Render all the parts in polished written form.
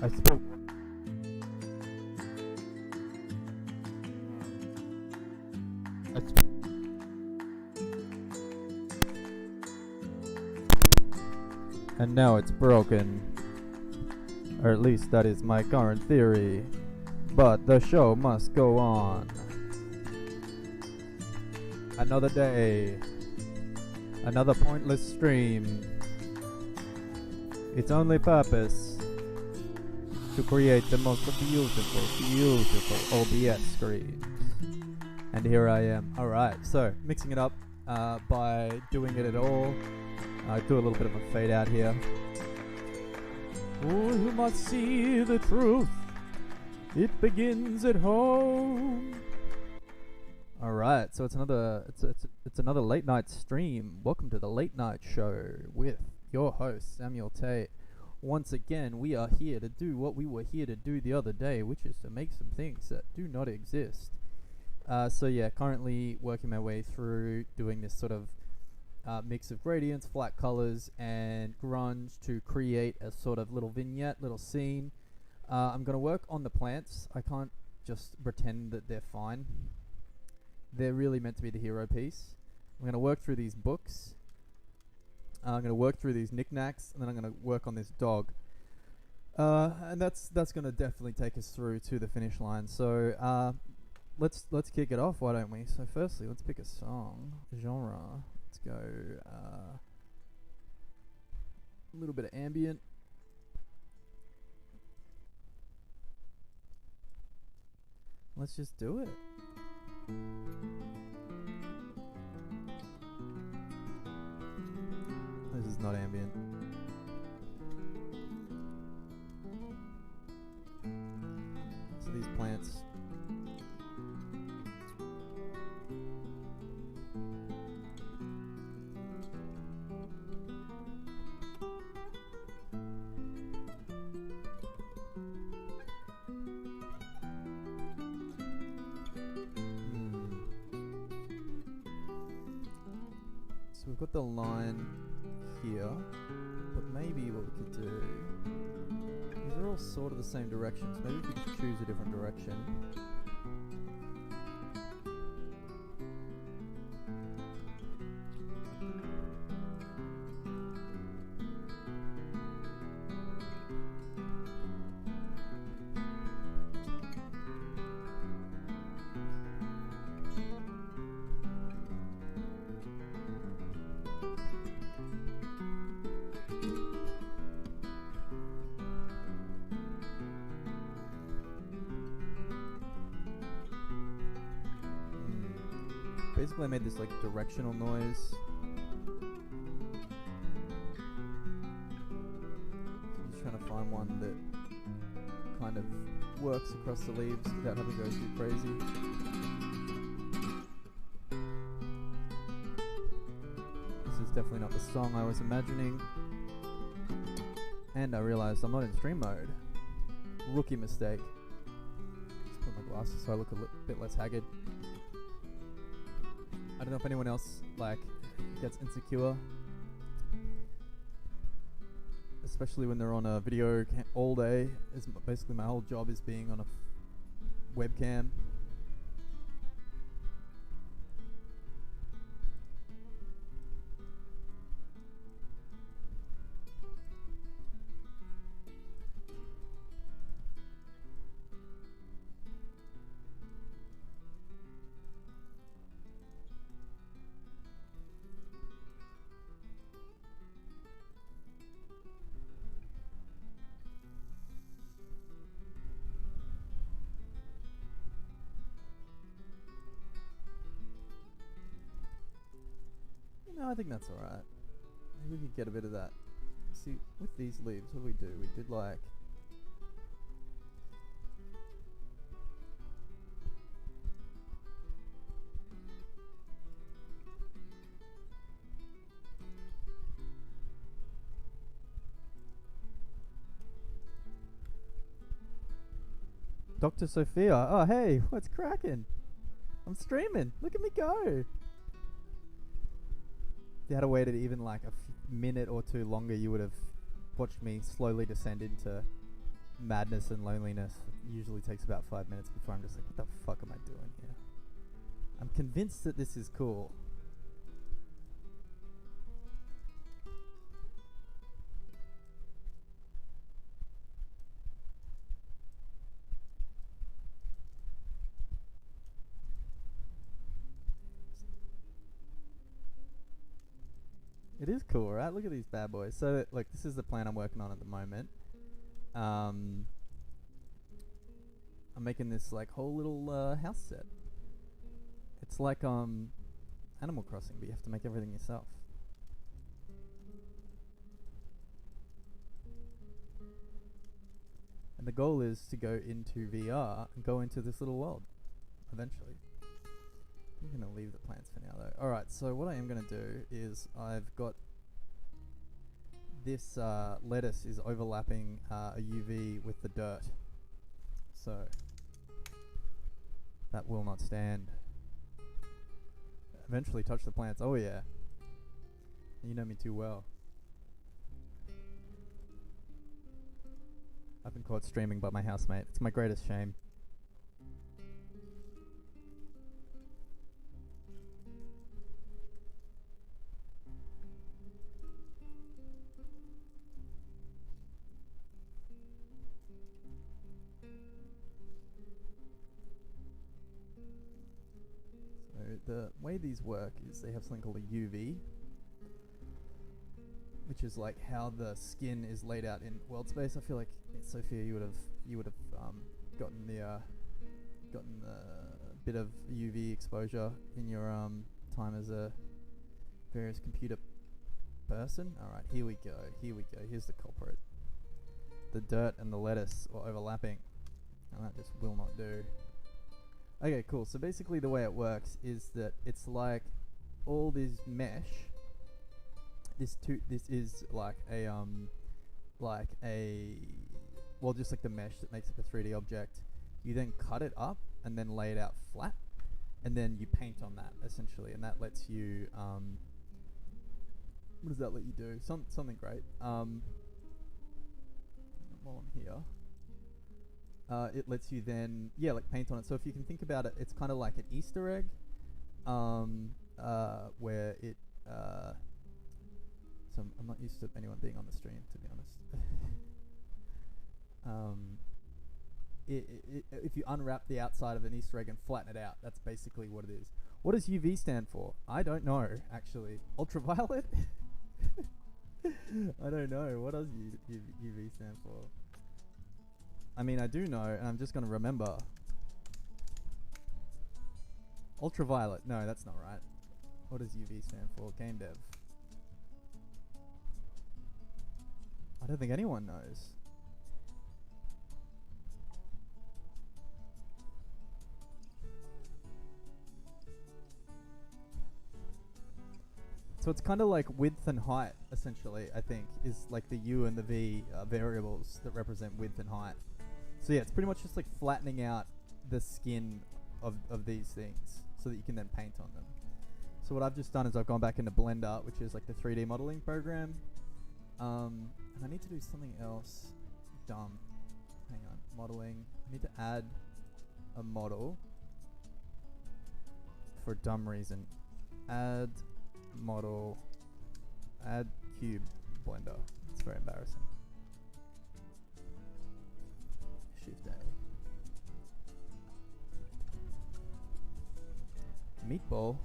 I spoke. I sp- and now it's broken. Or at least that is my current theory. But the show must go on. Another day. Another pointless stream. Its only purpose to create the most beautiful OBS screens. And here I am. Alright, so mixing it up by doing it at all. I do a little bit of a fade out here. Oh, you must see the truth. It begins at home. Alright, so it's another late night stream. Welcome to the late night show with your host, Samuel Tate. Once again, we are here to do what we were here to do the other day, which is to make some things that do not exist. So yeah, currently working my way through doing this sort of mix of gradients, flat colors, and grunge to create a sort of little vignette, little scene. I'm going to work on the plants. I can't just pretend that they're fine. They're really meant to be the hero piece. I'm going to work through these books. I'm going to work through these knickknacks, and then I'm going to work on this dog. And that's going to definitely take us through to the finish line. So let's kick it off, why don't we? So firstly, let's pick a song genre. Let's go a little bit of ambient. Let's just do it. This is not ambient. So these plants. So we've got the line here, but maybe what we could do, these are all sort of the same directions, maybe we could choose a different direction. Basically I made this like directional noise. I'm just trying to find one that kind of works across the leaves without having to go too crazy. This is definitely not the song I was imagining. And I realized I'm not in stream mode. Rookie mistake. Just put my glasses so I look a bit less haggard. I don't know if anyone else like gets insecure, especially when they're on a video all day. Basically my whole job is being on a webcam. No, I think that's alright. Maybe we could get a bit of that. See, with these leaves, what do we do? We did like... Dr. Sophia. Oh, hey, what's cracking? I'm streaming. Look at me go. If you had waited even like a minute or two longer, you would have watched me slowly descend into madness and loneliness usually takes about 5 minutes before I'm just like, what the fuck am I doing here? I'm convinced that this is cool. It is cool, right? Look at these bad boys. So, like, this is the plan I'm working on at the moment. I'm making this like whole little house set. It's like Animal Crossing, but you have to make everything yourself. And the goal is to go into VR and go into this little world eventually. I'm going to leave the plants for now though. Alright, so what I am going to do is I've got this lettuce is overlapping a UV with the dirt. So that will not stand. Eventually touch the plants. Oh yeah. You know me too well. I've been caught streaming by my housemate. It's my greatest shame. So the way these work is they have something called a UV, which is like how the skin is laid out in world space. I feel like Sophia, you would have gotten the bit of UV exposure in your time as a various computer person. All right, here we go. Here's the culprit. The dirt and the lettuce are overlapping, and that just will not do. Okay, cool. So basically, the way it works is that it's like all this mesh. This is like a just like the mesh that makes up a 3D object. You then cut it up and then lay it out flat, and then you paint on that essentially, and that lets you what does that let you do? Something great. While I'm here, it lets you then like paint on it. So if you can think about it, it's kind of like an Easter egg, where it. So I'm not used to anyone being on the stream, to be honest. If you unwrap the outside of an Easter egg and flatten it out, that's basically what it is. What does UV stand for? I don't know, actually. Ultraviolet? I don't know. What does UV stand for? I mean, I do know, and I'm just going to remember. Ultraviolet. No, that's not right. What does UV stand for? Game dev. I don't think anyone knows. So it's kind of like width and height, essentially, I think, is like the U and the V variables that represent width and height. So yeah, it's pretty much just like flattening out the skin of these things so that you can then paint on them. So what I've just done is I've gone back into Blender, which is like the 3D modeling program. And I need to do something else dumb. Hang on, modeling. I need to add a model for a dumb reason. Add model, add cube Blender. It's very embarrassing. Shift A. Meatball.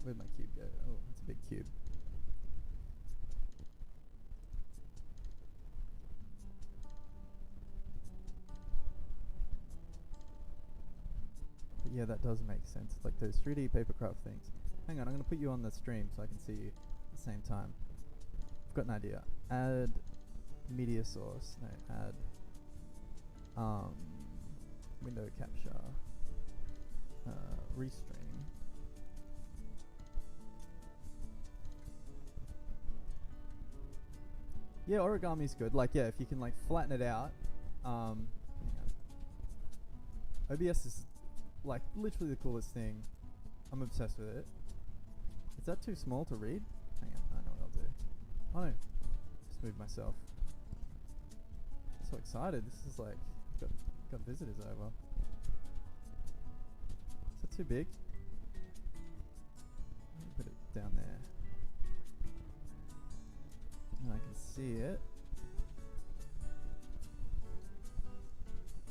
Where'd my cube go? Oh, it's a big cube. But yeah, that does make sense. Like those 3D papercraft things. Hang on, I'm going to put you on the stream so I can see you at the same time. I've got an idea. Add media source. No, add window capture. Restream. Yeah, origami's good. Like, yeah, if you can like flatten it out. OBS is like literally the coolest thing. I'm obsessed with it. Is that too small to read? Hang on, I know what I'll do. Oh no, just moved myself. So excited. This is like got visitors over. Is it too big? Let me put it down there. And I can see it.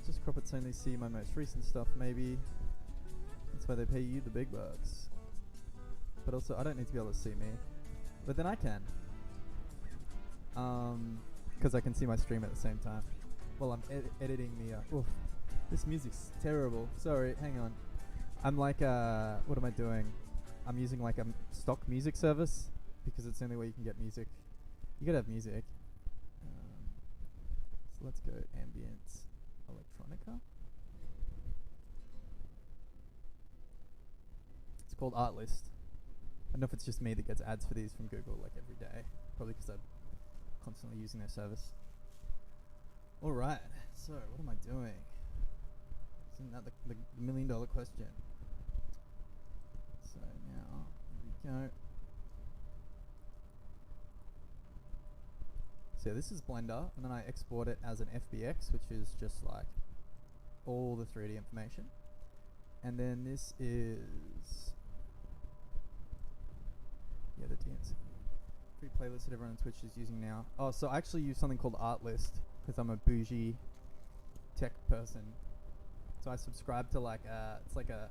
Just crop it so they see my most recent stuff maybe. That's why they pay you the big bucks. But also I don't need to be able to see me. But then I can. Because I can see my stream at the same time. Well, I'm editing the... oof. This music's terrible. Sorry, hang on. I'm like, what am I doing? I'm using like a stock music service because it's the only way you can get music. You gotta have music. So let's go ambient electronica. It's called Artlist. I don't know if it's just me that gets ads for these from Google like every day. Probably because I'm constantly using their service. Alright, so what am I doing? Isn't that the $1 million question? So now, here we go. So this is Blender, and then I export it as an FBX, which is just like all the 3D information. And then this is the DNC. Free playlist that everyone on Twitch is using now. Oh, so I actually use something called Artlist because I'm a bougie tech person. So I subscribe to like it's like a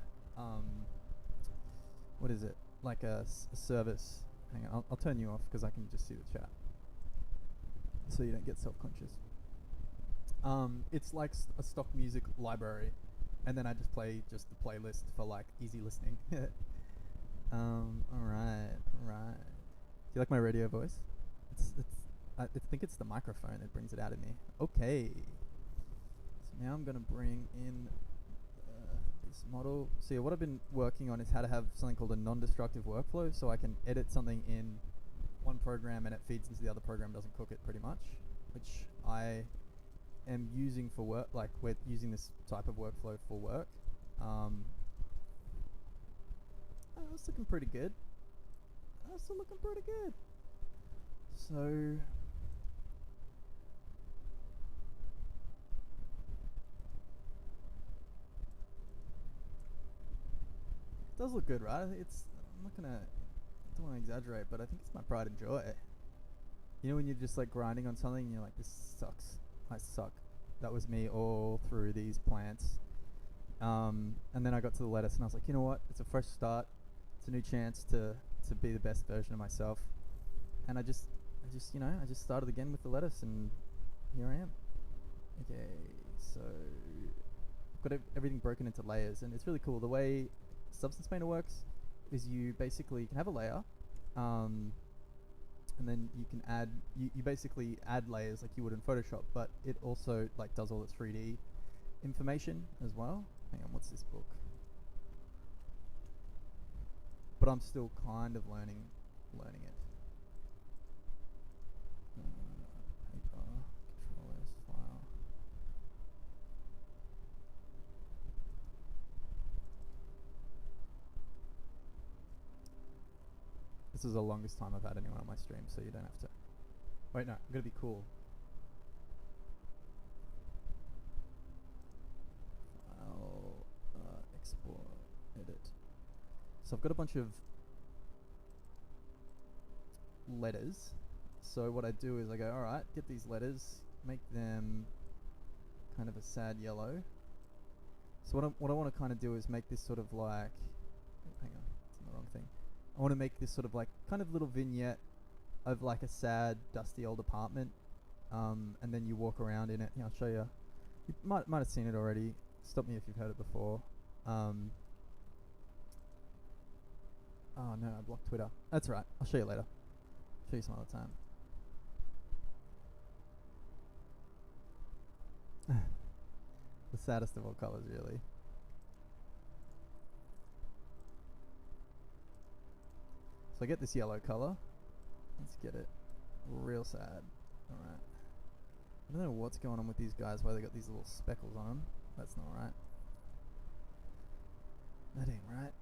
what is it? Like a service. Hang on, I'll turn you off because I can just see the chat, so you don't get self-conscious. It's like a stock music library, and then I just play just the playlist for like easy listening. Alright. Do you like my radio voice? I think it's the microphone that brings it out of me. Okay. So now I'm gonna bring in this model. So yeah, what I've been working on is how to have something called a non-destructive workflow, so I can edit something in one program and it feeds into the other program, doesn't cook it pretty much, which I am using for work. Like we're using this type of workflow for work. That's looking pretty good. That's looking pretty good. So it does look good, right? It's I'm not gonna I don't want to exaggerate, but I think it's my pride and joy. You know when you're just like grinding on something and you're like, this sucks. I suck. That was me all through these plants. And then I got to the lettuce and I was like, you know what? It's a fresh start. It's a new chance to be the best version of myself. And I just started again with the lettuce and here I am. Okay, so I've got everything broken into layers and it's really cool. The way Substance Painter works is you basically can have a layer, and then you can add, you basically add layers like you would in Photoshop, but it also like does all the 3D information as well. Hang on, what's this book? But I'm still kind of learning it. Paper, Control S, file. This is the longest time I've had anyone on my stream, so you don't have to. Wait, no, I'm gonna be cool. File, export, edit. So I've got a bunch of letters. So what I do is I go, alright, get these letters, make them kind of a sad yellow. So what I want to kind of do is make this sort of like, hang on, it's the wrong thing. I want to make this sort of like kind of little vignette of like a sad, dusty old apartment, and then you walk around in it. Yeah, I'll show you. You might have seen it already. Stop me if you've heard it before. Oh no, I blocked Twitter. That's right. I'll show you later. Show you some other time. The saddest of all colors, really. So I get this yellow color. Let's get it real sad. Alright. I don't know what's going on with these guys, why they got these little speckles on them. That's not right. That ain't right.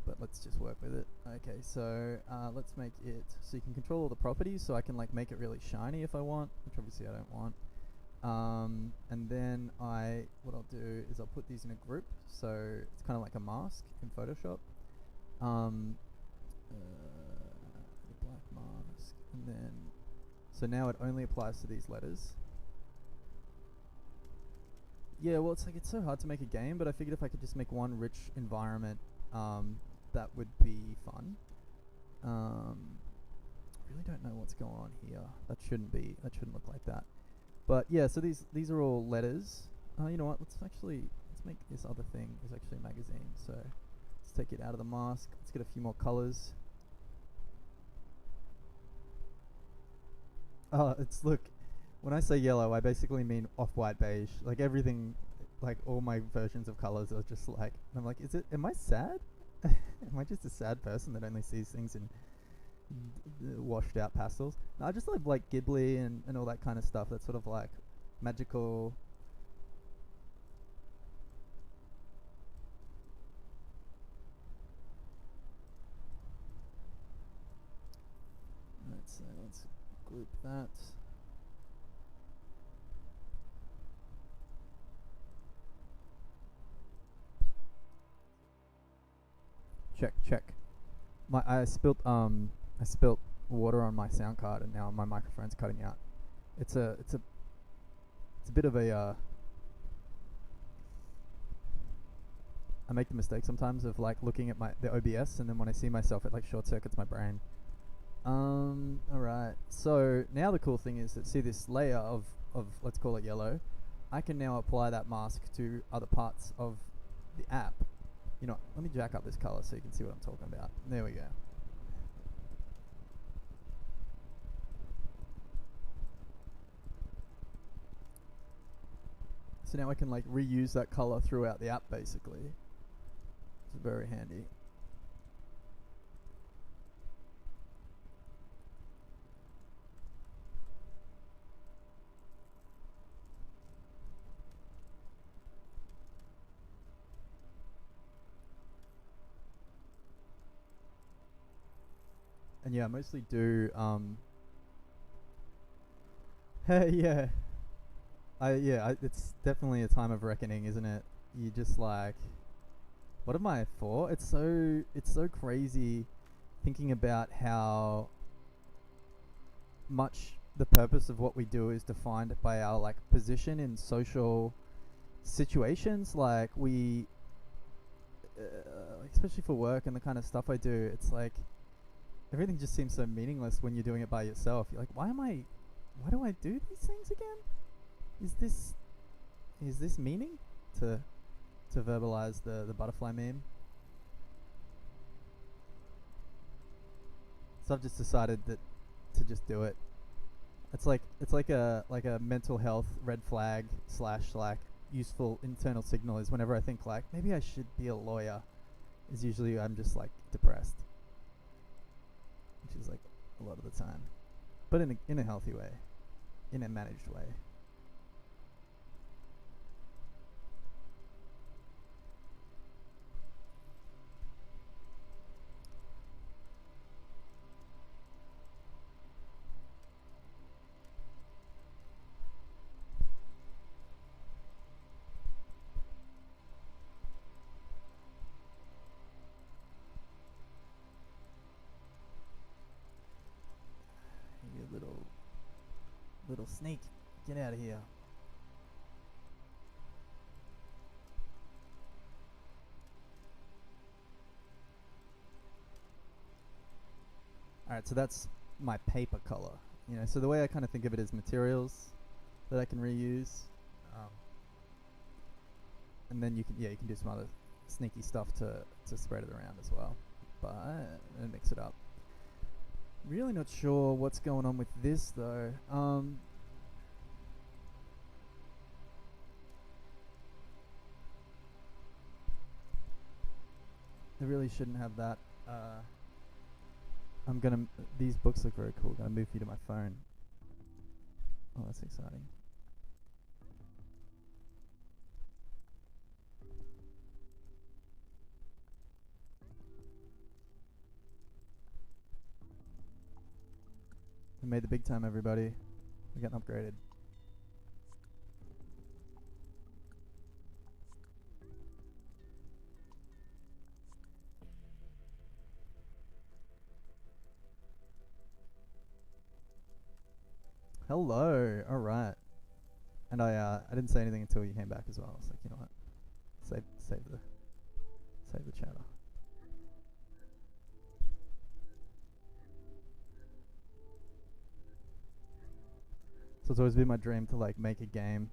but let's just work with it. Okay, so let's make it so you can control all the properties, so I can like make it really shiny if I want, which obviously I don't want. And then what I'll do is I'll put these in a group, so it's kind of like a mask in Photoshop. The black mask, and then so now it only applies to these letters. Yeah, well, it's like it's so hard to make a game, but I figured if I could just make one rich environment, that would be fun. Really don't know what's going on here. That shouldn't look like that. But yeah, so these are all letters. You know what? Let's make this other thing is actually a magazine. So let's take it out of the mask. Let's get a few more colors. Look, when I say yellow, I basically mean off-white beige. Like everything, like all my versions of colors are just like, I'm like, am I sad? Am I just a sad person that only sees things in washed out pastels? No, I just love like Ghibli and all that kind of stuff. That's sort of like magical. Let's group that. Check. I spilt water on my sound card, and now my microphone's cutting out. It's a bit of a I make the mistake sometimes of like looking at the OBS, and then when I see myself, it like short circuits my brain. Alright. So now the cool thing is that see this layer of let's call it yellow. I can now apply that mask to other parts of the app. You know, let me jack up this color so you can see what I'm talking about. There we go. So now I can like reuse that color throughout the app basically. It's very handy. And yeah, I mostly do yeah. It's definitely a time of reckoning, isn't it? You just like, what am I for? It's so crazy thinking about how much the purpose of what we do is defined by our like position in social situations. Like especially for work and the kind of stuff I do, it's like everything just seems so meaningless when you're doing it by yourself. You're like, why do I do these things again? Is this meaning to verbalize the butterfly meme? So I've just decided that to just do it. It's like a mental health red flag / like useful internal signal is whenever I think like maybe I should be a lawyer, is usually I'm just like depressed, which is like a lot of the time, but in a healthy way, in a managed way. You little sneak, get out of here. Alright, so that's my paper color. You know, so the way I kind of think of it is materials that I can reuse. And then you can do some other sneaky stuff to spread it around as well. But and mix it up. Really not sure what's going on with this though. I really shouldn't have that. These books look very cool. Gonna move you to my phone. Oh, that's exciting. We made the big time, everybody. We're getting upgraded. Hello. All right. And I didn't say anything until you came back as well. I was like, you know what? Save the chatter. So it's always been my dream to like make a game,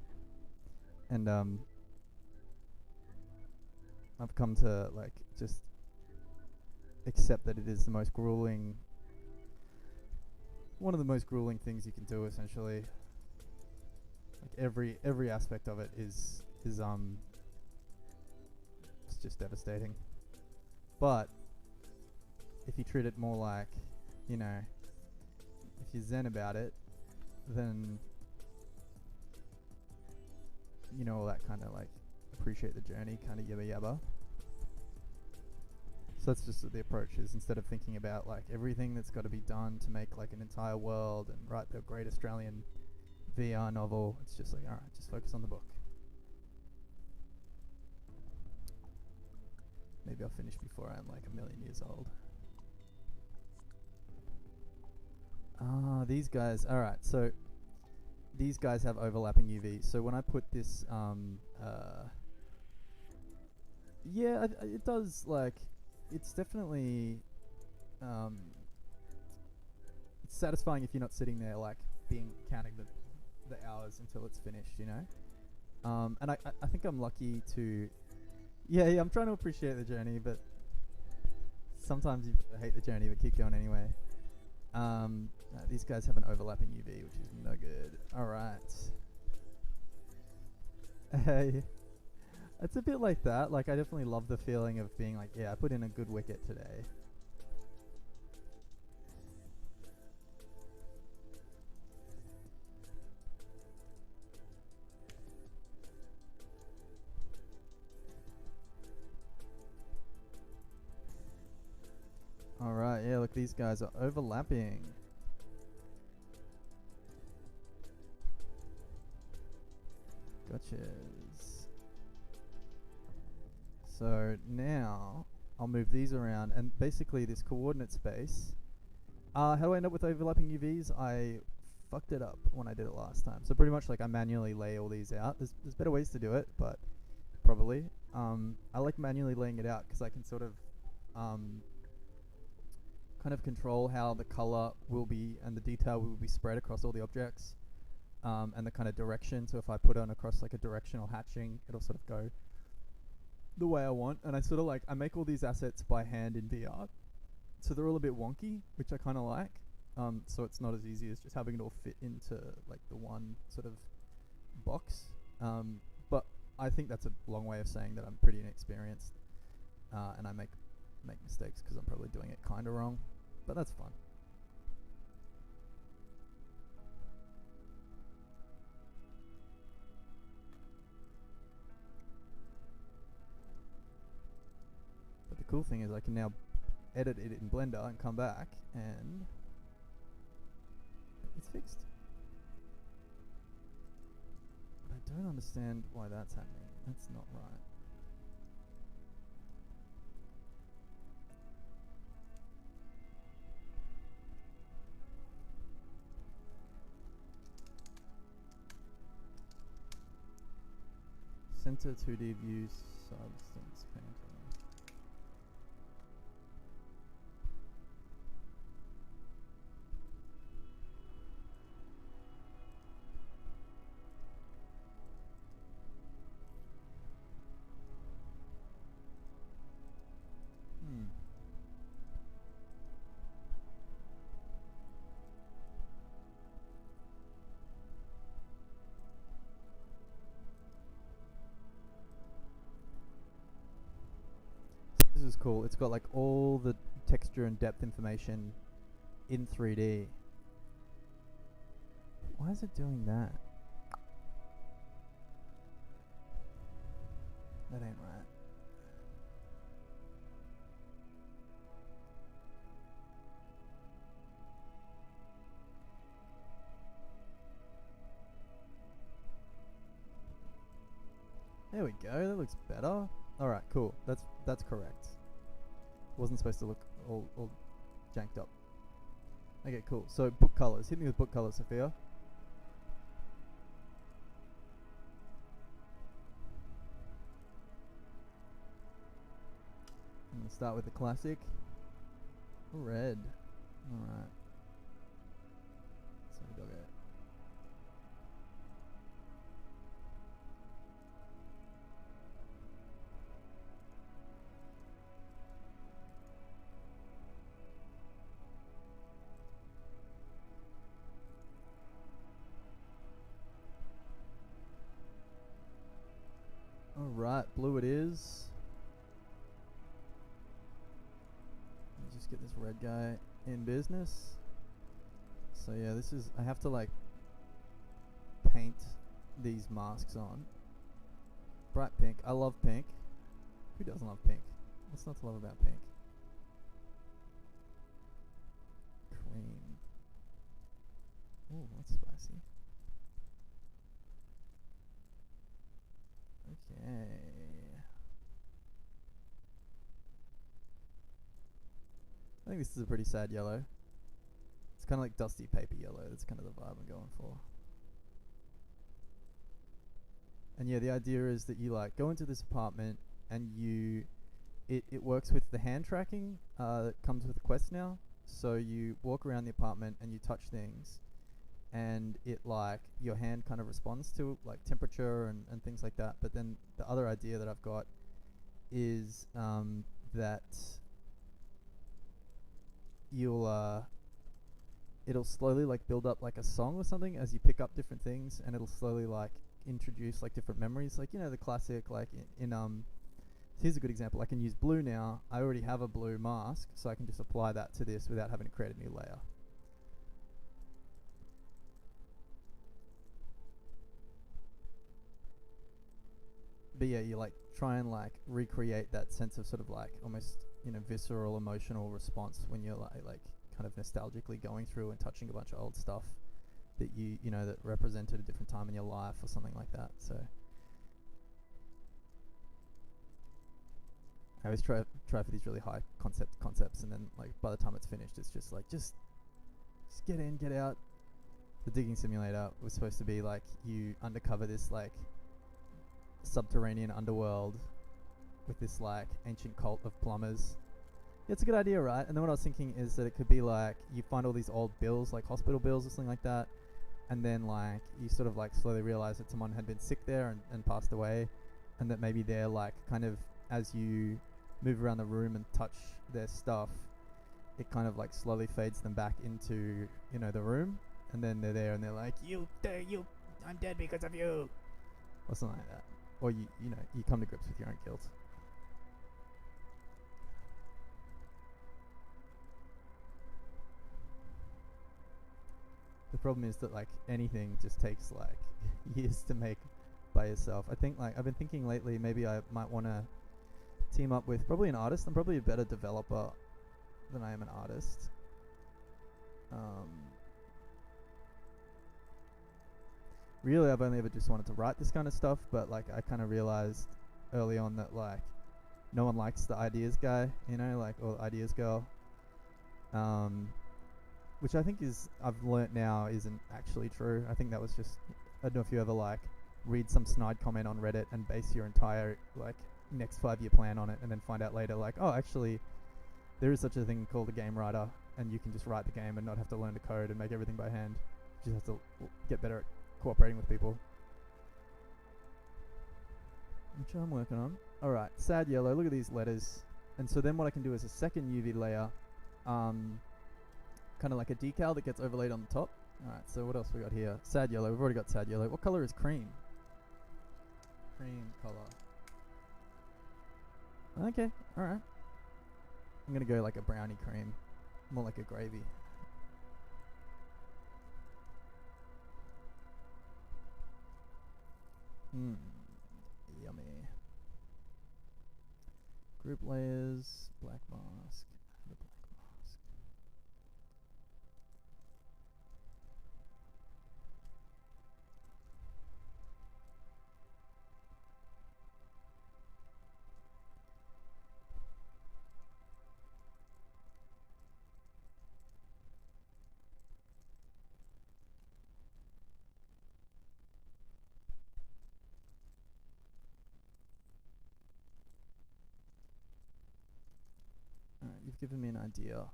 and I've come to like just accept that it is the most grueling, one of the most grueling things you can do. Essentially, like every aspect of it is it's just devastating. But if you treat it more like, you know, if you're zen about it, then you know all that kind of like appreciate the journey kind of yabba yabba. So that's just the approach is, instead of thinking about like everything that's got to be done to make like an entire world and write the great Australian VR novel, it's just like, alright, just focus on the book. Maybe I'll finish before I'm like a million years old. Ah, these guys. Alright, so these guys have overlapping UV. So when I put this, yeah, it does, like, it's definitely, it's satisfying if you're not sitting there, like, counting the hours until it's finished, you know? And I think I'm lucky to, yeah, I'm trying to appreciate the journey, but sometimes you hate the journey, but keep going anyway. These guys have an overlapping UV, which is no good. Alright. Hey. It's a bit like that. Like, I definitely love the feeling of being like, yeah, I put in a good wicket today. Alright, yeah, look, these guys are overlapping. Gotchas. So now I'll move these around, and basically this coordinate space. How do I end up with overlapping UVs? I fucked it up when I did it last time. So pretty much like I manually lay all these out. There's better ways to do it, but probably. I like manually laying it out because I can sort of kind of control how the color will be and the detail will be spread across all the objects, and the kind of direction. So if I put on across like a directional hatching, it'll sort of go the way I want. And I sort of like, I make all these assets by hand in VR, so they're all a bit wonky, which I kind of like. So it's not as easy as just having it all fit into like the one sort of box. But I think that's a long way of saying that I'm pretty inexperienced, and I make mistakes because I'm probably doing it kind of wrong, but that's fun. But the cool thing is I can now edit it in Blender and come back and it's fixed. But I don't understand why that's happening. That's not right. Center 2D view substance painter. This is cool. It's got like all the texture and depth information in 3D. Why is it doing that? That ain't right. There we go. That looks better. All right, cool. That's correct. Wasn't supposed to look all janked up. Okay, cool. So book colors. Hit me with book colors, Sophia. I'm gonna start with the classic. Red. Alright. So we got it. Alright, blue it is. Let's just get this red guy in business. So yeah, this is, I have to like paint these masks on. Bright pink. I love pink. Who doesn't love pink? What's not to love about pink? Cream. Ooh, that's spicy. Okay. I think this is a pretty sad yellow. It's kind of like dusty paper yellow. That's kind of the vibe I'm going for. And yeah, the idea is that you like go into this apartment and it works with the hand tracking that comes with the Quest now. So you walk around the apartment and you touch things, and it like your hand kind of responds to like temperature and things like that. But then the other idea that I've got is that it'll slowly like build up like a song or something as you pick up different things, and it'll slowly like introduce like different memories, like, you know, the classic like in here's a good example. I can use blue now. I already have a blue mask, so I can just apply that to this without having to create a new layer. But yeah, you like try and like recreate that sense of sort of like almost, you know, visceral emotional response when you're like kind of nostalgically going through and touching a bunch of old stuff that you know that represented a different time in your life or something like that. So I always try for these really high concepts, and then like by the time it's finished, it's just like just get in, get out. The digging simulator was supposed to be like you undercover this like subterranean underworld with this like ancient cult of plumbers. Yeah, it's a good idea, right? And then what I was thinking is that it could be like you find all these old bills, like hospital bills or something like that, and then like you sort of like slowly realize that someone had been sick there and passed away, and that maybe they're like kind of, as you move around the room and touch their stuff, it kind of like slowly fades them back into, you know, the room, and then they're there and they're like, I'm dead because of you, or something like that. Or you know, you come to grips with your own guilt. The problem is that like anything just takes like years to make by yourself. I think like I've been thinking lately maybe I might want to team up with probably an artist. I'm probably a better developer than I am an artist. Really, I've only ever just wanted to write this kind of stuff, but like I kind of realized early on that like no one likes the ideas guy, you know, like, or ideas girl. Which I think is, I've learnt now, isn't actually true. I think that was just, I don't know if you ever like read some snide comment on Reddit and base your entire like next 5-year plan on it, and then find out later like, oh, actually there is such a thing called a game writer, and you can just write the game and not have to learn to code and make everything by hand. You just have to get better at cooperating with people, which I'm working on. Alright, sad yellow, look at these letters. And so then what I can do is a second UV layer, kind of like a decal that gets overlaid on the top. Alright, so what else we got here? Sad yellow, we've already got sad yellow. What color is cream? Cream color. Okay, alright. I'm gonna go like a brownie cream, more like a gravy. Yummy. Group layers, black mask, the black mask. you've given me an idea.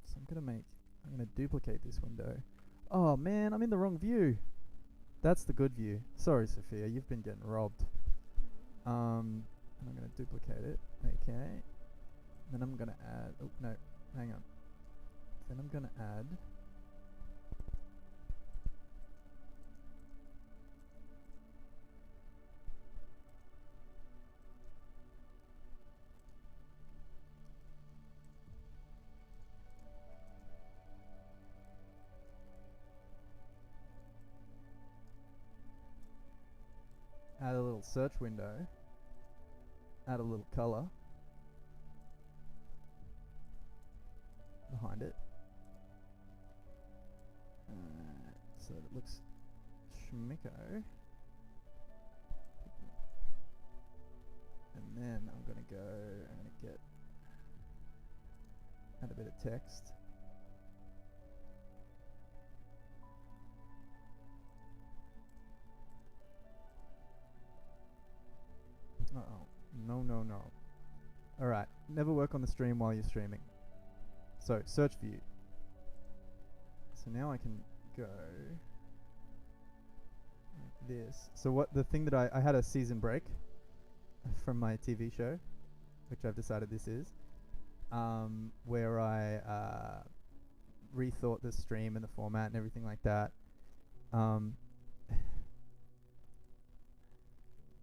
So I'm gonna duplicate this window. Oh man, I'm in the wrong view. That's the good view. Sorry, Sophia, you've been getting robbed. And I'm gonna duplicate it. Okay. Then I'm gonna add. Oh no, hang on. Then I'm gonna add. Add a little search window. Add a little color behind it, so that it looks schmicko. And then I'm gonna add a bit of text. Uh-oh. No. Alright, never work on the stream while you're streaming. So, search view. So now I can go like this. So what the thing that I had a season break from my TV show, which I've decided this is, where I rethought the stream and the format and everything like that.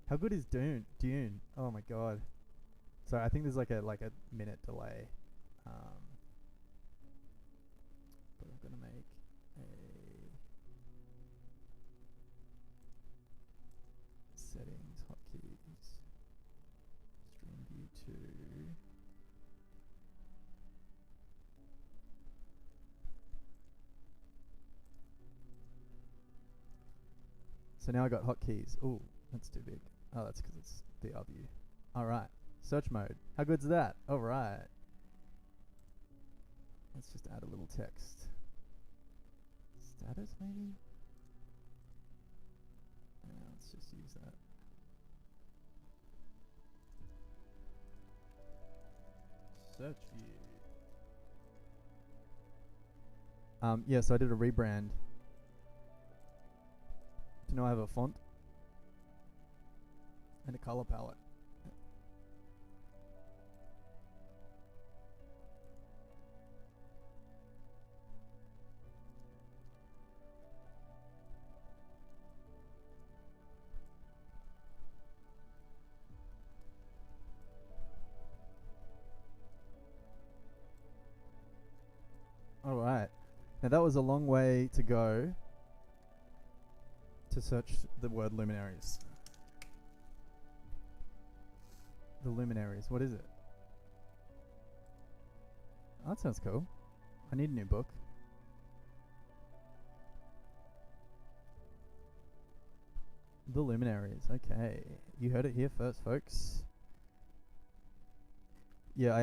How good is Dune? Oh my god. So I think there's like a minute delay. But I'm gonna make a settings hotkeys. Stream view 2. So now I got hotkeys. Ooh, that's too big. Oh, that's because it's VR view. Alright, search mode. How good's that? Alright. Let's just add a little text. Status, maybe? Yeah, let's just use that. Search view. Yeah, so I did a rebrand. Do you know I have a font? And a color palette. Alright. Now that was a long way to go to search the word luminaries. The luminaries, what is it? Oh, that sounds cool. I need a new book. The luminaries, okay. You heard it here first, folks. Yeah,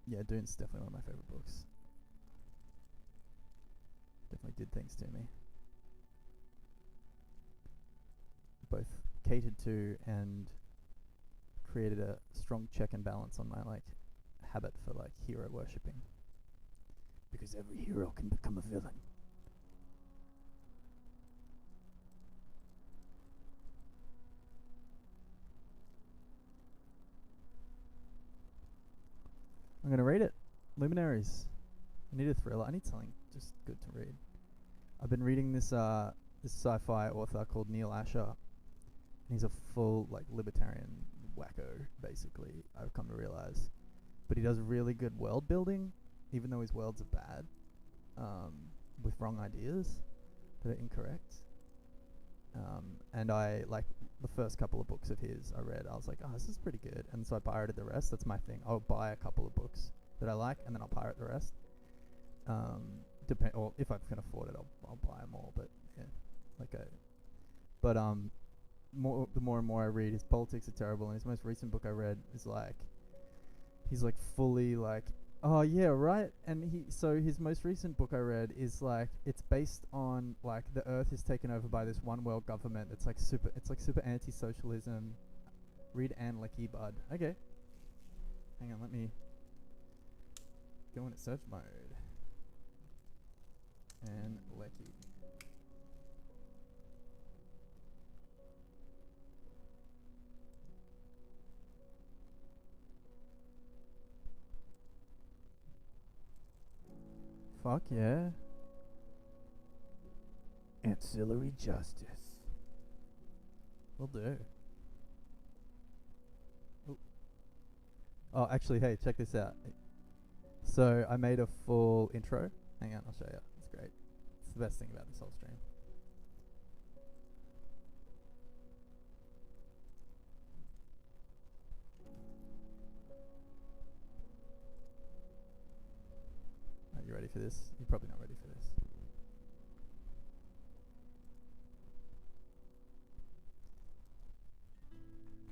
yeah, Dune's definitely one of my favorite books. Definitely did things to me. Both catered to and created a strong check and balance on my habit for hero worshipping. Because every hero can become a villain. I'm gonna read it. Luminaries. I need a thriller. I need something just good to read. I've been reading this sci-fi author called Neil Asher. And he's a full libertarian wacko, basically, I've come to realize. But he does really good world building, even though his worlds are bad, with wrong ideas that are incorrect. And I the first couple of books of his I read, I was like, oh, this is pretty good. And so I pirated the rest. That's my thing. I'll buy a couple of books that I like, and then I'll pirate the rest. Or if I can afford it, I'll buy them all. But yeah, the more and more I read, his politics are terrible. And his most recent book I read is he's fully oh yeah, right. And his most recent book I read is it's based on the Earth is taken over by this one world government. It's super anti-socialism. Read Anne Leckie, bud. Okay. Hang on, let me go into search mode. And Lecky. Fuck yeah. Ancillary justice. Will do. Ooh. Oh, actually, hey, check this out. So I made a full intro. Hang on, I'll show you. It's great. It's the best thing about this whole stream. Are you ready for this? You're probably not ready for this.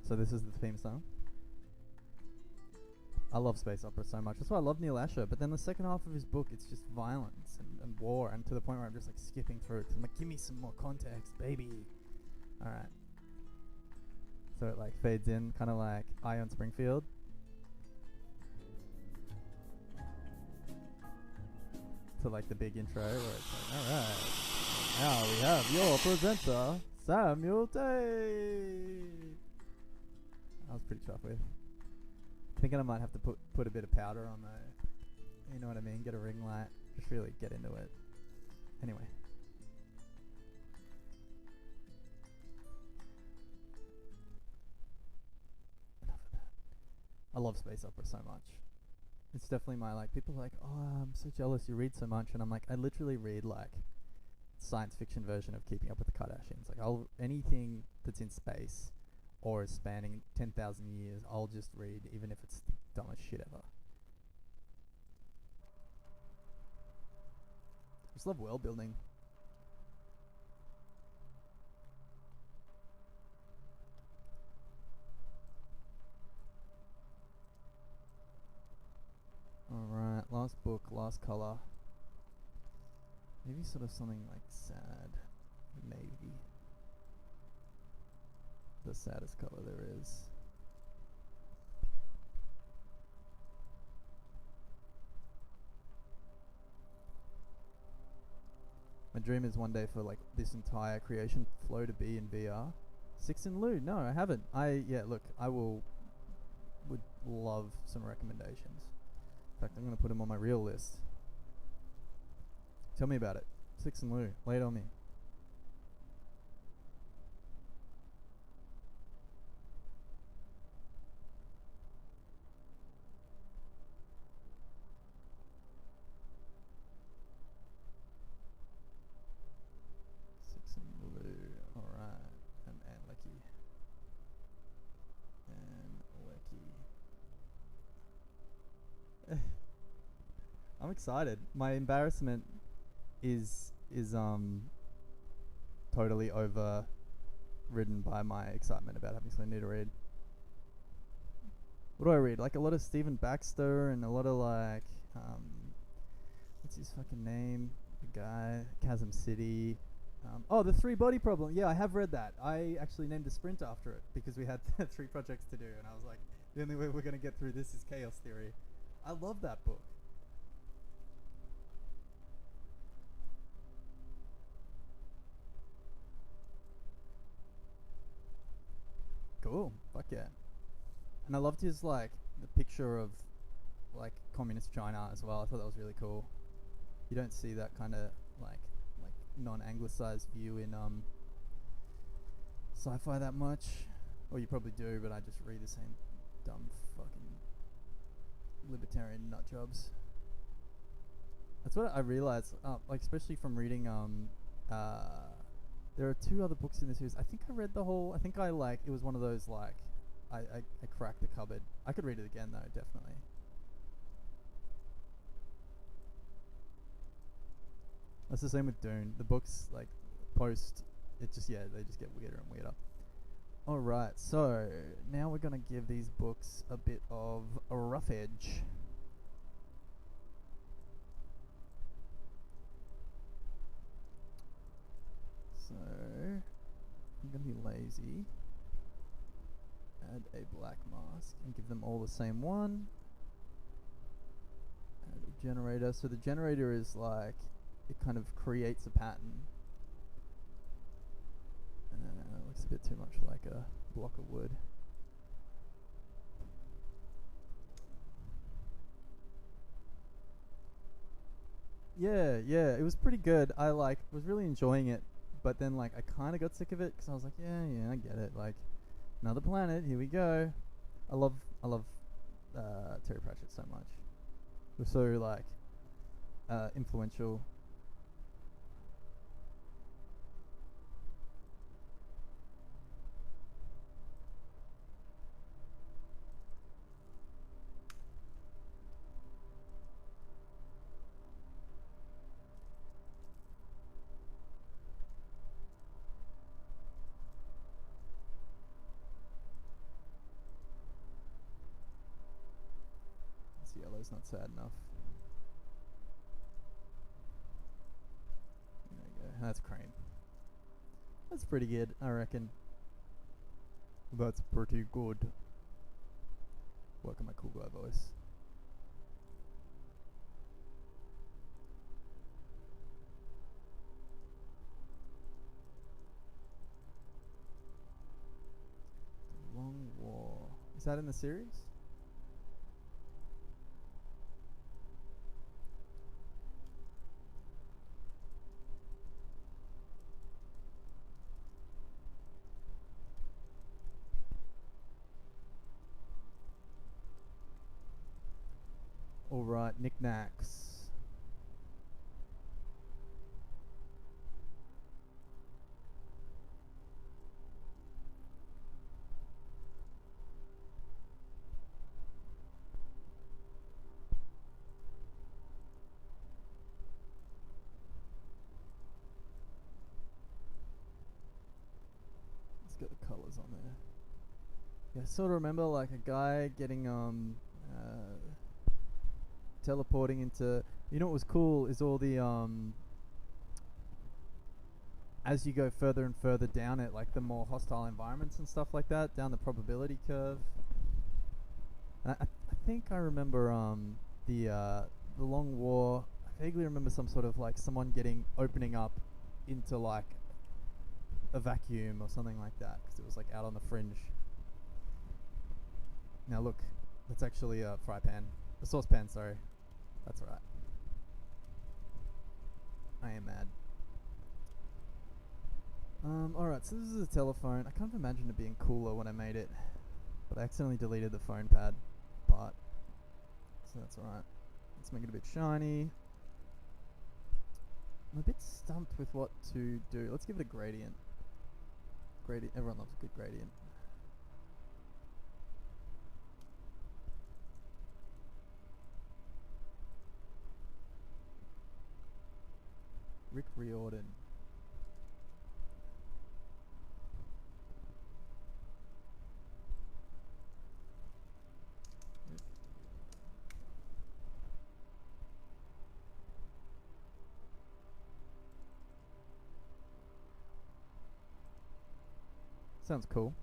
So this is the theme song. I love space opera so much. That's why I love Neil Asher. But then the second half of his book, it's just violence and war, and to the point where I'm just like skipping through it. 'Cause I'm like, give me some more context, baby. All right. So it like fades in, kind of like Ion Springfield. To like the big intro where it's like, all right, now we have your presenter, Samuel Tate. I was pretty chuffed with. Thinking I might have to put a bit of powder on though. You know what I mean? Get a ring light. Just really get into it. Anyway. Enough of that. I love space opera so much. It's definitely my like. People are like, oh, I'm so jealous you read so much, and I'm like, I literally read like science fiction version of Keeping Up with the Kardashians. Like, anything that's in space or is spanning 10,000 years, I'll just read, even if it's the dumbest shit ever. I just love world building. Alright, last book, last colour. Maybe sort of something like sad. Maybe. The saddest colour there is. My dream is one day for like this entire creation flow to be in VR. Six in Lou? No, I haven't. Look, I would love some recommendations. In fact, I'm going to put them on my real list. Tell me about it. Six and Lou. Lay it on me. Six and Lou. Alright. And Lecky. And Lecky. I'm excited. My embarrassment is totally overridden by my excitement about having something new to read. What do I read? Like a lot of Stephen Baxter and a lot of like what's his fucking name? The guy, Chasm City. The Three Body Problem. Yeah, I have read that. I actually named a sprint after it because we had 3 projects to do, and I was like, the only way we're gonna get through this is chaos theory. I love that book. Cool. Fuck yeah. And I loved his like the picture of like communist China as well. I thought that was really cool. You don't see that kind of like non-anglicized view in sci-fi that much. Or you probably do, but I just read the same dumb fucking libertarian nut jobs. That's what I realized, like especially from reading there are 2 other books in the series. I think I read the whole. I think it was one of those like I cracked the cupboard. I could read it again though, definitely. That's the same with Dune. The books like post it just they just get weirder and weirder. Alright, so now we're gonna give these books a bit of a rough edge. So I'm gonna be lazy Add a black mask and give them all the same one. Add a generator. So the generator is like, it kind of creates a pattern. Looks a bit too much like a block of wood. Yeah, it was pretty good. I was really enjoying it, but then I kind of got sick of it because I was like, yeah, I get it. Like, another planet, here we go. I love Terry Pratchett so much. It was so influential. This yellow's not sad enough. There we go. That's Crane. That's pretty good, I reckon. That's pretty good. Work on my cool guy voice. The Long War. Is that in the series? Alright, knickknacks. Let's get the colours on there. Yeah, I sort of remember a guy getting teleporting into, you know what was cool is all the as you go further and further down it, the more hostile environments and stuff like that, down the probability curve. I think I remember the Long War. I vaguely remember some sort of someone opening up into a vacuum or something like that, because it was out on the fringe. Now look, that's actually a fry pan, a saucepan. Sorry. That's alright. I am mad. Alright, so this is a telephone. I can't imagine it being cooler when I made it, but I accidentally deleted the phone pad part. So that's alright. Let's make it a bit shiny. I'm a bit stumped with what to do. Let's give it a gradient. Everyone loves a good gradient. Rick Riordan. Sounds cool.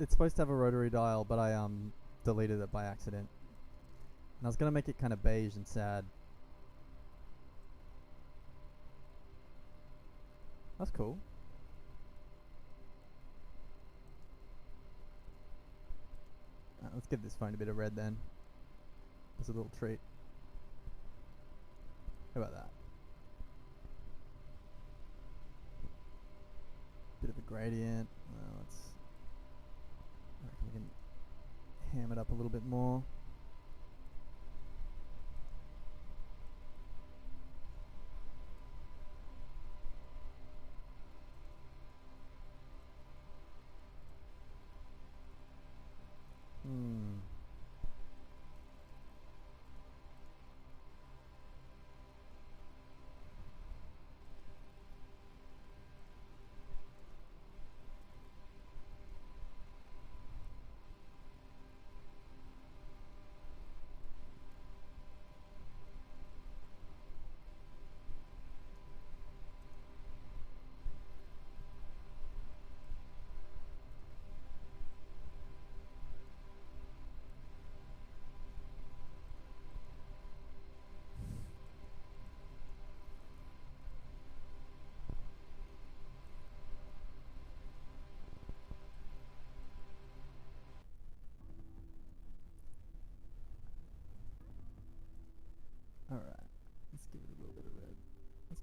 It's supposed to have a rotary dial, but I deleted it by accident. And I was gonna make it kind of beige and sad. That's cool. Let's give this phone a bit of red then. As a little treat. How about that? Bit of a gradient. I reckon we can ham it up a little bit more.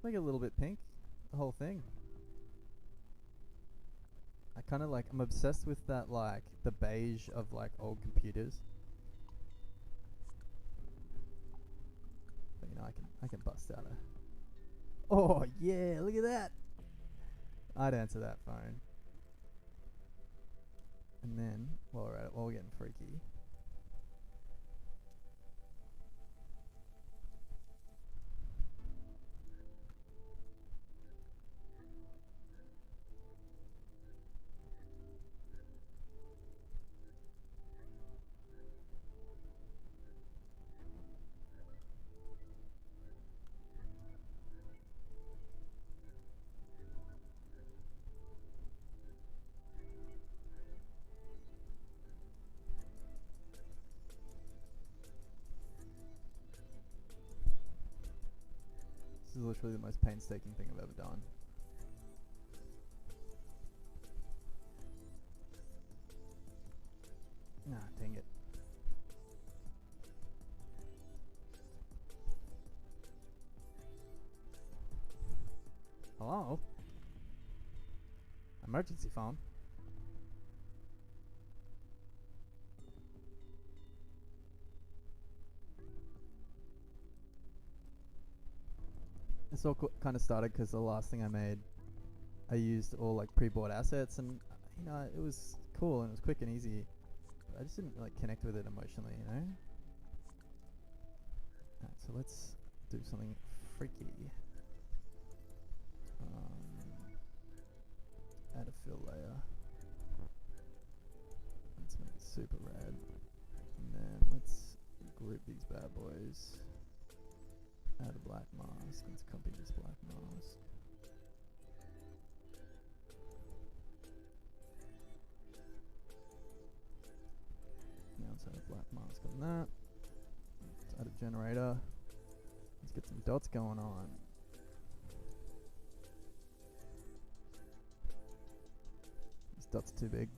make it a little bit pink. The whole thing. I kind of like. I'm obsessed with that, like the beige of like old computers. But you know, I can bust out a. Oh yeah! Look at that. I'd answer that phone. And then while we're at it, while we're getting freaky. This is literally the most painstaking thing I've ever done. Nah, dang it. Hello? Emergency phone? This all kind of started because the last thing I made, I used all like pre-bought assets, and you know it was cool and it was quick and easy. But I just didn't like connect with it emotionally, you know. Alright, so let's do something freaky. Add a fill layer. Let's make it super red, and then let's group these bad boys. Add a black mask. Let's copy this black mask. Now let's add a black mask on that. Let's add a generator. Let's get some dots going on. This dot's too big.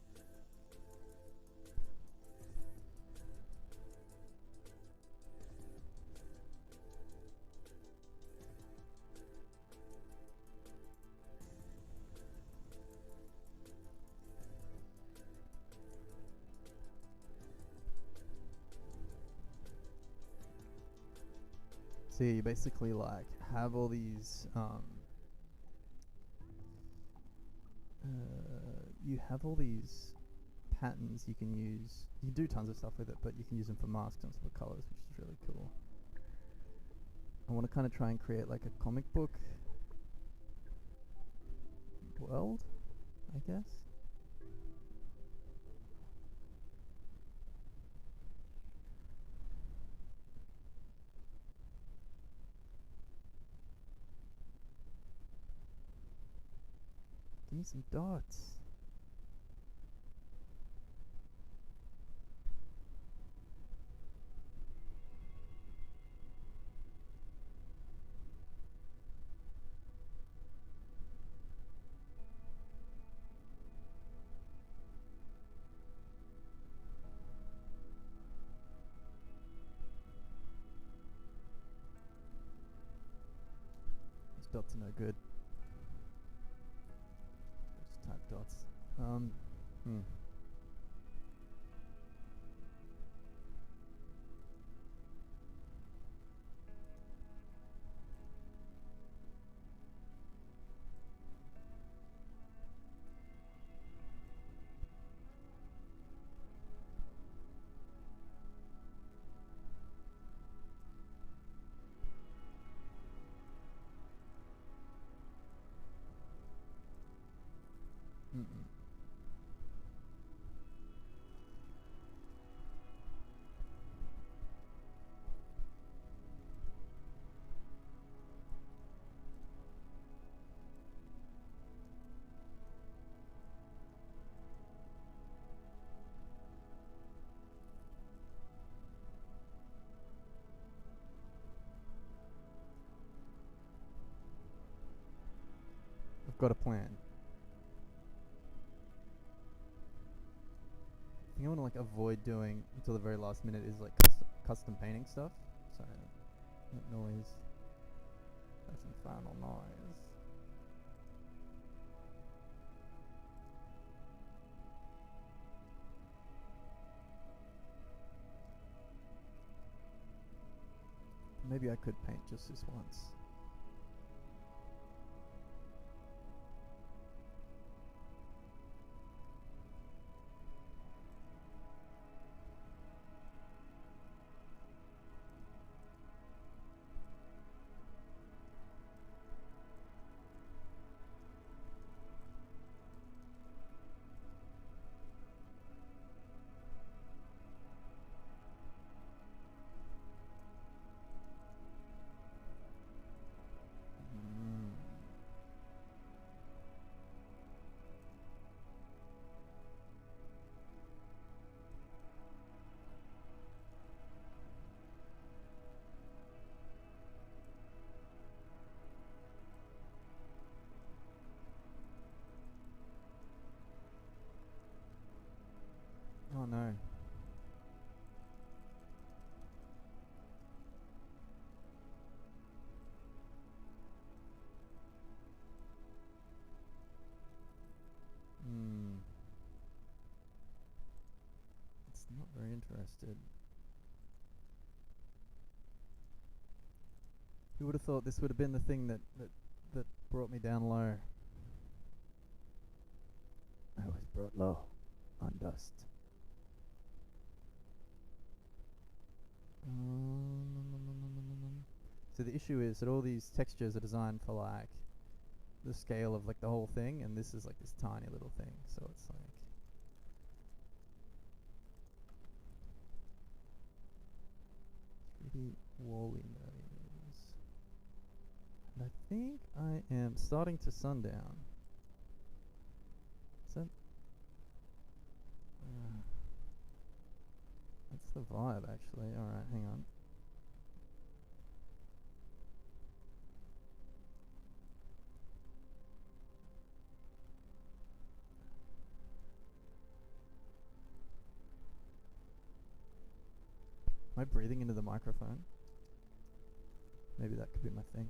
So you basically like have all these you have all these patterns you can use. You can do tons of stuff with it, but you can use them for masks and some colors, which is really cool. I want to kind of try and create like a comic book world, I guess. Give me some dots. Those dots are no good. Just type dots. I've got a plan. I think I want to like avoid doing until the very last minute is like custom painting stuff. Sorry, that noise. That's infernal noise. Maybe I could paint just this once. Oh no. It's not very interested. Who would have thought this would have been the thing that brought me down low? I was brought low on dust. So the issue is that all these textures are designed for like the scale of like the whole thing, and this is like this tiny little thing, so it's like pretty wally nose. And I think I am starting to sundown. Is that that's the vibe actually. Alright, hang on. Am I breathing into the microphone? Maybe that could be my thing.